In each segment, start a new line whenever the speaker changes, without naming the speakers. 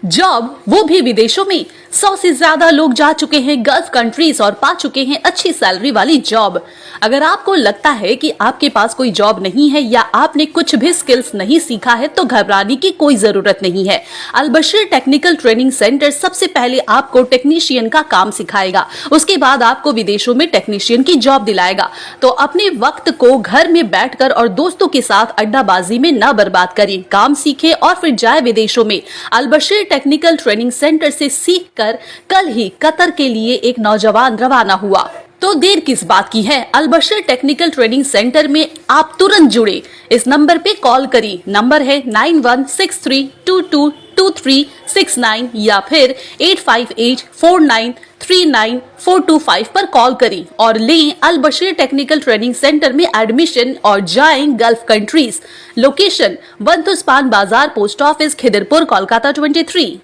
Job वो भी विदेशों में। 100 से ज्यादा लोग जा चुके हैं गल्फ कंट्रीज और पा चुके हैं अच्छी सैलरी वाली जॉब। अगर आपको लगता है कि आपके पास कोई जॉब नहीं है या आपने कुछ भी स्किल्स नहीं सीखा है तो घबराने की कोई जरूरत नहीं है। अल-बशीर टेक्निकल ट्रेनिंग सेंटर सबसे पहले आपको टेक्नीशियन का काम सिखाएगा, उसके बाद आपको विदेशों में टेक्नीशियन की जॉब दिलाएगा। तो अपने वक्त को घर में बैठकर और दोस्तों के साथ अड्डाबाजी में न बर्बाद करें, काम सीखे और फिर जाए विदेशों में। अल-बशीर टेक्निकल ट्रेनिंग सेंटर से सीखकर कल ही कतर के लिए एक नौजवान रवाना हुआ। तो देर किस बात की है, अल-बशीर टेक्निकल ट्रेनिंग सेंटर में आप तुरंत जुड़े। इस नंबर पे कॉल करिए, नंबर है 9163222369 या फिर 8584939425 पर कॉल करें और लें अल-बशीर टेक्निकल ट्रेनिंग सेंटर में एडमिशन और जाएं गल्फ कंट्रीज। लोकेशन बंतुस्पान बाजार, पोस्ट ऑफिस, खिदरपुर, कोलकाता 23।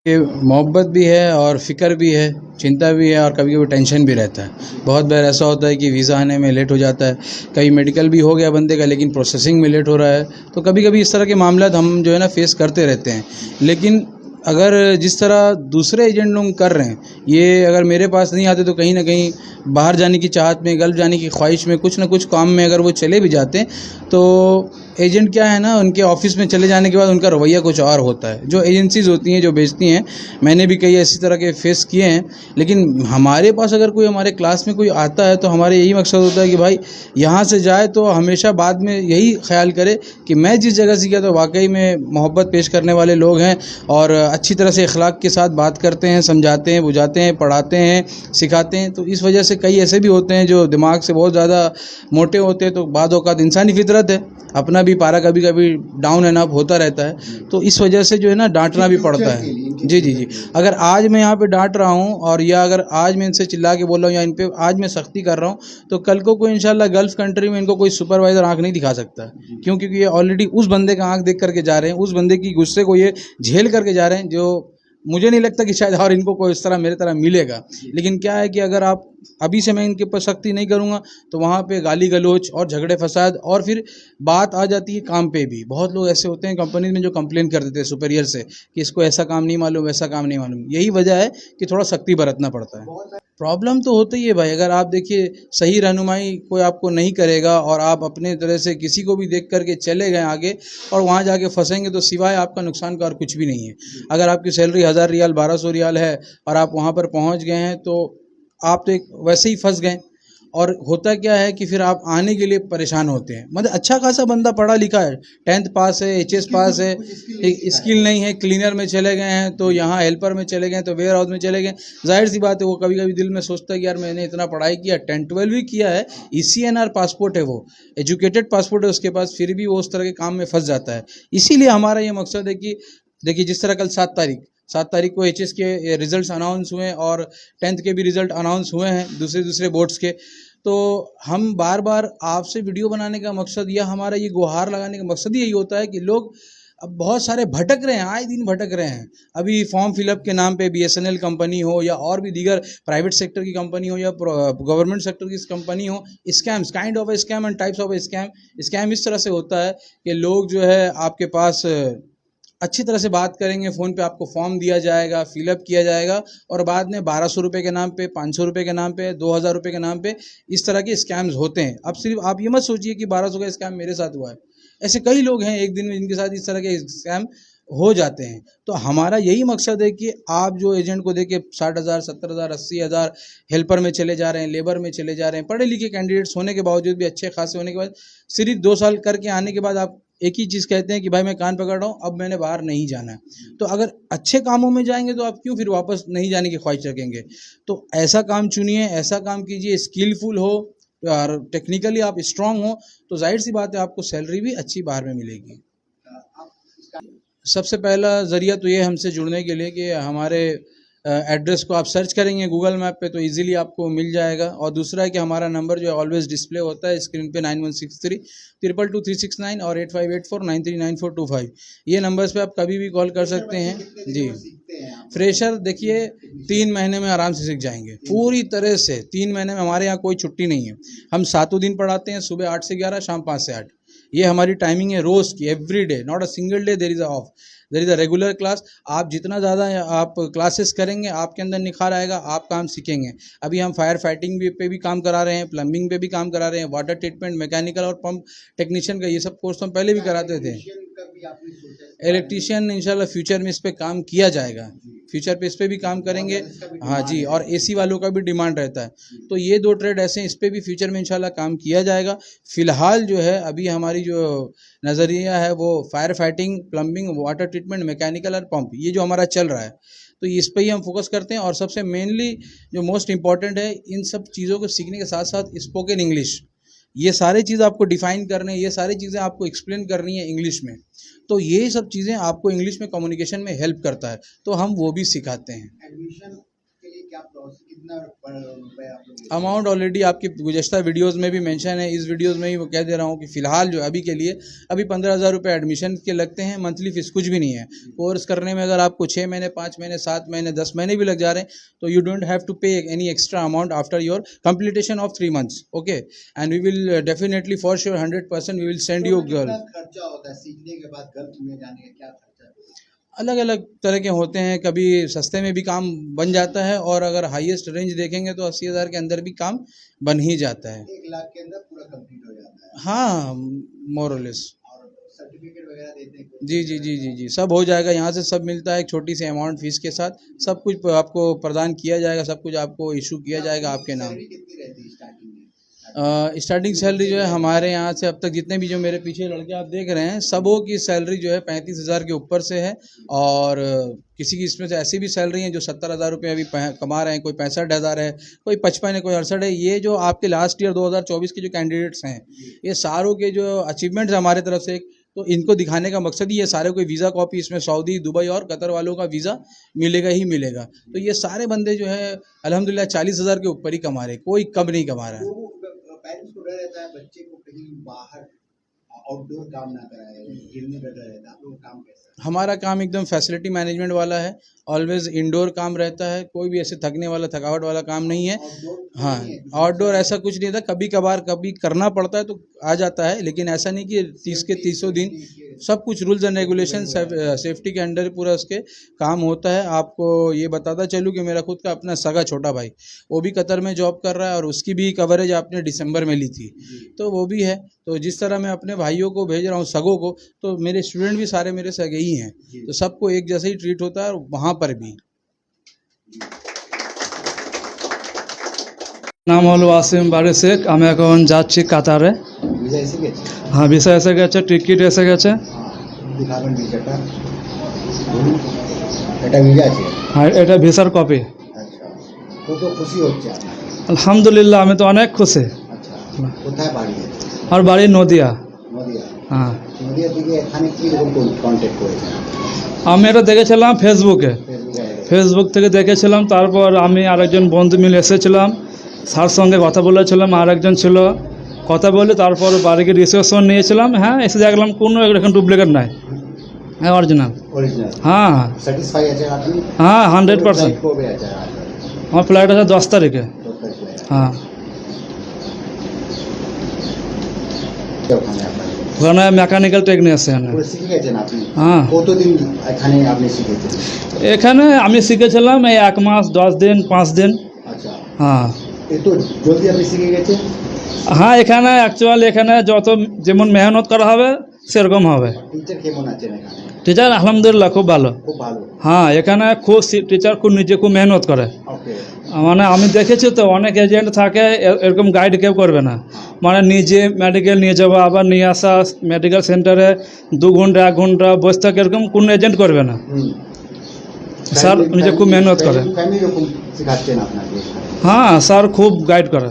ये मोहब्बत भी है और फ़िक्र भी है, चिंता भी है और कभी कभी टेंशन भी रहता है। बहुत बार ऐसा होता है कि वीज़ा आने में लेट हो जाता है, कभी मेडिकल भी हो गया बंदे का लेकिन प्रोसेसिंग में लेट हो रहा है। तो कभी कभी इस तरह के मामला हम जो है ना फेस करते रहते हैं। लेकिन अगर जिस तरह दूसरे एजेंट लोग कर रहे हैं, ये अगर मेरे पास नहीं आते तो कहीं ना कहीं बाहर जाने की चाहत में, गल्फ जाने की ख्वाहिश में, कुछ ना कुछ काम में अगर वो चले भी जाते हैं तो एजेंट क्या है ना, उनके ऑफिस में चले जाने के बाद उनका रवैया कुछ और होता है। जो एजेंसीज़ होती हैं जो बेचती हैं, मैंने भी कई ऐसी तरह के फेस किए हैं। लेकिन हमारे पास अगर कोई हमारे क्लास में कोई आता है तो हमारे यही मकसद होता है कि भाई यहाँ से जाए तो हमेशा बाद में यही ख्याल करे कि मैं जिस जगह से गया तो वाकई में मोहब्बत पेश करने वाले लोग हैं और अच्छी तरह से अखलाक के साथ बात करते हैं, समझाते हैं, बुझाते हैं, पढ़ाते हैं, सिखाते हैं। तो इस वजह से कई ऐसे भी होते हैं जो दिमाग से बहुत ज़्यादा मोटे होते हैं। तो बाद औक़ात इंसानी फितरत है, अपना भी पारा कभी कभी डाउन एंड अप होता रहता है। तो इस वजह से जो है ना डांटना भी पड़ता है। जी। अगर आज मैं यहाँ पे डांट रहा हूँ और या अगर आज मैं इनसे चिल्ला के बोल रहा हूँ या इन पे आज मैं सख्ती कर रहा हूँ तो कल को कोई इंशाल्लाह गल्फ कंट्री में इनको कोई सुपरवाइज़र आंख नहीं दिखा सकता। क्यों? क्योंकि ये ऑलरेडी उस बंदे का आंख देख करके जा रहे हैं, उस बंदे की गुस्से को ये झेल करके जा रहे हैं, जो मुझे नहीं लगता कि शायद और इनको कोई इस तरह मेरे तरह मिलेगा। लेकिन क्या है कि अगर आप अभी से मैं इनके ऊपर सख्ती नहीं करूँगा तो वहाँ पे गाली गलौज और झगड़े फसाद और फिर बात आ जाती है काम पे भी। बहुत लोग ऐसे होते हैं कंपनी में जो कंप्लेन कर देते हैं सुपीरियर से कि इसको ऐसा काम नहीं मालूम, वैसा काम नहीं मालूम। यही वजह है कि थोड़ा सख्ती बरतना पड़ता है। प्रॉब्लम तो होता ही है भाई। अगर आप देखिए सही रहनुमाई कोई आपको नहीं करेगा और आप अपने तरह से किसी को भी देख करके चले गए आगे और वहाँ जाके फंसेंगे तो सिवाय आपका नुकसान का और कुछ भी नहीं है। अगर आपकी सैलरी 1000 रियाल 1200 रियाल है और आप वहाँ पर पहुँच गए हैं तो आप तो एक वैसे ही फंस गए। और होता क्या है कि फिर आप आने के लिए परेशान होते हैं। मतलब अच्छा खासा बंदा पढ़ा लिखा है, 10th पास है, HS पास है, स्किल नहीं है, क्लीनर में चले गए हैं तो यहाँ हेल्पर में चले गए तो वेयर हाउस में चले गए। जाहिर सी बात है वो कभी कभी दिल में सोचता है कि यार मैंने इतना पढ़ाई किया, 10-12 भी किया है, ECNR पासपोर्ट है, वो एजुकेटेड पासपोर्ट है उसके पास, फिर भी वो उस तरह के काम में फंस जाता है। इसीलिए हमारा ये मकसद है कि देखिए जिस तरह कल 7 तारीख को HS के रिजल्ट्स अनाउंस हुए और 10th के भी रिजल्ट अनाउंस हुए हैं दूसरे बोर्ड्स के। तो हम बार बार आपसे वीडियो बनाने का मकसद या हमारा ये गुहार लगाने का मकसद ही यही होता है कि लोग अब बहुत सारे भटक रहे हैं, आए दिन भटक रहे हैं। अभी फॉर्म फिलअप के नाम पे BSNL कंपनी हो या और भी दीगर प्राइवेट सेक्टर की कंपनी हो या गवर्नमेंट सेक्टर की कंपनी हो, scams, kind of scam and types of scam इस तरह से होता है कि लोग जो है आपके पास अच्छी तरह से बात करेंगे, फ़ोन पे आपको फॉर्म दिया जाएगा, फिलअप किया जाएगा और बाद में 1200 रुपये के नाम पे, 500 रुपये के नाम पे, 2000 रुपये के नाम पे इस तरह के स्कैम्स होते हैं। अब सिर्फ आप ये मत सोचिए कि 1200 का स्कैम मेरे साथ हुआ है, ऐसे कई लोग हैं एक दिन में जिनके साथ इस तरह के स्कैम हो जाते हैं। तो हमारा यही मकसद है कि आप जो एजेंट को देके 60,000, 70,000, 80,000 हेल्पर में चले जा रहे हैं, लेबर में चले जा रहे हैं, पढ़े लिखे कैंडिडेट्स होने के बावजूद भी, अच्छे खासे होने के बाद, सिर्फ 2 साल करके आने के बाद आप एक ही चीज़ कहते हैं कि भाई मैं कान पकड़ रहा हूँ, अब मैंने बाहर नहीं जाना है। तो अगर अच्छे कामों में जाएंगे तो आप क्यों फिर वापस नहीं जाने की ख्वाहिश रखेंगे? तो ऐसा काम चुनिए, ऐसा काम कीजिए, स्किलफुल हो और टेक्निकली आप स्ट्रांग हो तो जाहिर सी बात है आपको सैलरी भी अच्छी बाहर में मिलेगी। सबसे पहला ज़रिया तो ये हमसे जुड़ने के लिए कि हमारे एड्रेस को आप सर्च करेंगे गूगल मैप पे तो इजीली आपको मिल जाएगा। और दूसरा है कि हमारा नंबर जो है ऑलवेज डिस्प्ले होता है स्क्रीन पे 9163 और 8584939425। ये नंबर्स पे आप कभी भी कॉल कर सकते हैं। जी, फ्रेशर देखिए 3 महीने में आराम से सीख जाएंगे पूरी तरह से। 3 महीने में हमारे यहाँ कोई छुट्टी नहीं है, हम 7 दिन पढ़ाते हैं, सुबह 8 से 11, शाम 5 से 8। ये हमारी टाइमिंग है रोज़ की, every day, not a single day there is a off. There is a regular class. आप जितना ज़्यादा आप क्लासेस करेंगे आपके अंदर निखार आएगा, आप काम सीखेंगे। अभी हम फायर फाइटिंग पे भी काम करा रहे हैं, प्लम्बिंग पे भी काम करा रहे हैं, वाटर ट्रीटमेंट, मैकेनिकल और पंप टेक्नीशियन का ये सब कोर्स तो हम पहले भी कराते थे। इलेक्ट्रीशियन इंशाल्लाह फ्यूचर में इस पे काम किया जाएगा, फ्यूचर पे इस पे भी काम करेंगे। हाँ जी, और एसी वालों का भी डिमांड रहता है, तो ये 2 ट्रेड ऐसे हैं, इस पे भी फ्यूचर में इंशाल्लाह काम किया जाएगा। फ़िलहाल जो है अभी हमारी जो नज़रिया है वो fire fighting, plumbing, water treatment, mechanical और पंप, ये जो हमारा चल रहा है तो इस पे ही हम फोकस करते हैं। और सबसे मेनली जो मोस्ट इम्पॉर्टेंट है, इन सब चीज़ों को सीखने के साथ साथ स्पोकन इंग्लिश, ये सारी चीज़ आपको डिफ़ाइन करने, ये सारी चीज़ें आपको एक्सप्लेन करनी है इंग्लिश में, तो ये सब चीज़ें आपको इंग्लिश में कम्युनिकेशन में हेल्प करता है, तो हम वो भी सिखाते हैं।
एडमिशन के लिए क्या प्रोसेस, कितना रुपए आप लोग?
अमाउंट ऑलरेडी आपकी गुज़श्ता वीडियोस में भी मेंशन है, इस वीडियोस में ही वो कह दे रहा हूँ कि फ़िलहाल जो अभी के लिए अभी 15,000 रुपये एडमिशन के लगते हैं, मंथली फ़ीस कुछ भी नहीं है। कोर्स करने में अगर आपको 6 महीने, 5 महीने, 7 महीने, 10 महीने भी लग जा रहे हैं तो you don't have to pay any extra amount after your completion of 3 months, okay. And we will definitely for sure 100% we will send you girl.
कितना खर्चा होता है सीखने के बाद गर्ल्स में जाने का, क्या खर्चा है?
अलग अलग तरह के होते हैं, कभी सस्ते में भी काम बन जाता है और अगर हाईएस्ट रेंज देखेंगे तो 80,000 के अंदर भी काम बन ही जाता है।
1 लाख के अंदर पूरा कंप्लीट हो जाता है।
हाँ, मोर और लेस।
और सर्टिफिकेट वगैरह देते हैं?
जी जी जी जी जी, सब हो जाएगा, यहाँ से सब मिलता है, एक छोटी सी अमाउंट फीस के साथ सब कुछ आपको प्रदान किया जाएगा, सब कुछ आपको इशू किया जाएगा आपके नाम।
सैलरी कितनी रहती है स्टार्टिंग में?
स्टार्टिंग सैलरी जो है हमारे यहाँ से अब तक जितने भी जो मेरे पीछे लड़के आप देख रहे हैं, सबों की सैलरी जो है 35,000 के ऊपर से है। और किसी की इसमें से ऐसी भी सैलरी हैं जो 70,000 रुपये अभी कमा रहे हैं, कोई 65,000 है, कोई 55 है, कोई 68 है। ये जो आपके लास्ट ईयर 2024 के जो कैंडिडेट्स हैं, ये सारों के जो अचीवमेंट्स हमारे तरफ से, तो इनको दिखाने का मकसद ही ये सारे कोई वीज़ा कॉपी, इसमें सऊदी, दुबई और कतर वालों का वीज़ा मिलेगा ही मिलेगा। तो ये सारे बंदे जो है अल्हम्दुलिल्लाह 40,000 के ऊपर ही कमा रहे, कोई कम नहीं कमा रहा है।
पेरेंट्स को डर रहता है बच्चे को कहीं बाहर आउटडोर काम ना कराए, खेलने का डर रहता है, आप लोग का काम कैसा है?
हमारा काम एकदम फैसिलिटी मैनेजमेंट वाला है, ऑलवेज इंडोर काम रहता है, कोई भी ऐसे थकने वाला, थकावट वाला काम नहीं है। हाँ, आउटडोर ऐसा कुछ नहीं था, कभी कभार कभी करना पड़ता है तो आ जाता है, लेकिन ऐसा नहीं कि 30 के 30 दिन सब कुछ रूल्स एंड रेगुलेशन सेफ्टी के अंडर पूरा उसके काम होता है। आपको ये बताता चलूँ कि मेरा खुद का अपना सगा छोटा भाई, वो भी कतर में जॉब कर रहा है और उसकी भी कवरेज आपने दिसंबर में ली थी, तो वो भी है। तो जिस तरह मैं अपने भाइयों को भेज रहा हूँ, सगों को, तो मेरे स्टूडेंट भी सारे मेरे सगे ही हैं, तो सबको एक जैसे ही ट्रीट होता है, और वहाँ पर भी।
নাম হলো ওয়াসিম বারি শেখ। আমি এখন যাচ্ছি কাতারে।
ভিসা এসে গেছে?
হ্যাঁ, ভিসা এসে গেছে, টিকিট এসে গেছে।
দিখাবেন ভিসাটা? বলুন, এটা ভিসা আছে?
আর এটা ভিসার কপি।
আচ্ছা, কত খুশি হচ্ছে আপনার?
আলহামদুলিল্লাহ, আমি তো অনেক খুশি।
আচ্ছা, কোথায় বাড়ি আছে?
আমার বাড়ি নদিয়া।
নদিয়া?
হ্যাঁ,
নদিয়া থেকে এখানে কীরকম কন্ট্যাক্ট করেছেন?
আমি এটা দেখেছিলাম ফেসবুকে,
ফেসবুকে?
ফেসবুক থেকে দেখেছিলাম। তারপর আমি আরেকজন বন্ধু মিলে এসেছিলাম, স্যার সঙ্গে কথা বলেছিলাম, আরেকজন ছিল, কথা বলে তারপর বাড়িকে রিসেপশন নিয়েছিলাম। হ্যাঁ, এসে দেখলাম কোনো এখানে ডুপ্লিকেট নাই, হ্যাঁ অরিজিনাল।
অরিজিনাল?
হ্যাঁ হ্যাঁ
স্যাটিসফাই আছে আপনি?
হ্যাঁ, 100%।
কবে আছে আপনার?
আমার ফ্লাইট আছে 10 তারিখে।
10 তারিখে?
হ্যাঁ,
ওখানে আপনার
ওখানে মেকানিক্যাল টেকনিশিয়ান।
পুরো শিখে গেছেন আপনি?
হ্যাঁ,
কতদিন এখানে আপনি শিখেছেন?
এখানে আমি শিখেছিলাম এই 1 মাস 10 দিন 5 দিন।
আচ্ছা,
হ্যাঁ
এত জলদি আপনি শিখে গেছেন?
হ্যাঁ, এখানে অ্যাকচুয়ালি এখানে যত যেমন মেহনত করা হবে সেরকম হবে।
টিচার কেমন আছেন এখানে?
টিচার আলহামদুলিল্লাহ খুব ভালো।
খুব ভালো?
হ্যাঁ, এখানে খুব টিচার খুব নিজে খুব মেহনত করে।
ওকে।
মানে আমি দেখেছি তো অনেক এজেন্ট থাকে এরকম গাইড কেউ করবে না, মানে নিজে মেডিকেল নিয়ে যাওয়া আবার নিয়ে আসা, মেডিকেল সেন্টারে 2 ঘন্টা 1 ঘন্টা বসে থাকে, এরকম কোনো এজেন্ট করবে না। স্যার নিজে খুব মেহনত করে।
ফ্যামিলি রকম শেখাচ্ছেন আপনাকে?
হ্যাঁ, স্যার খুব গাইড করে।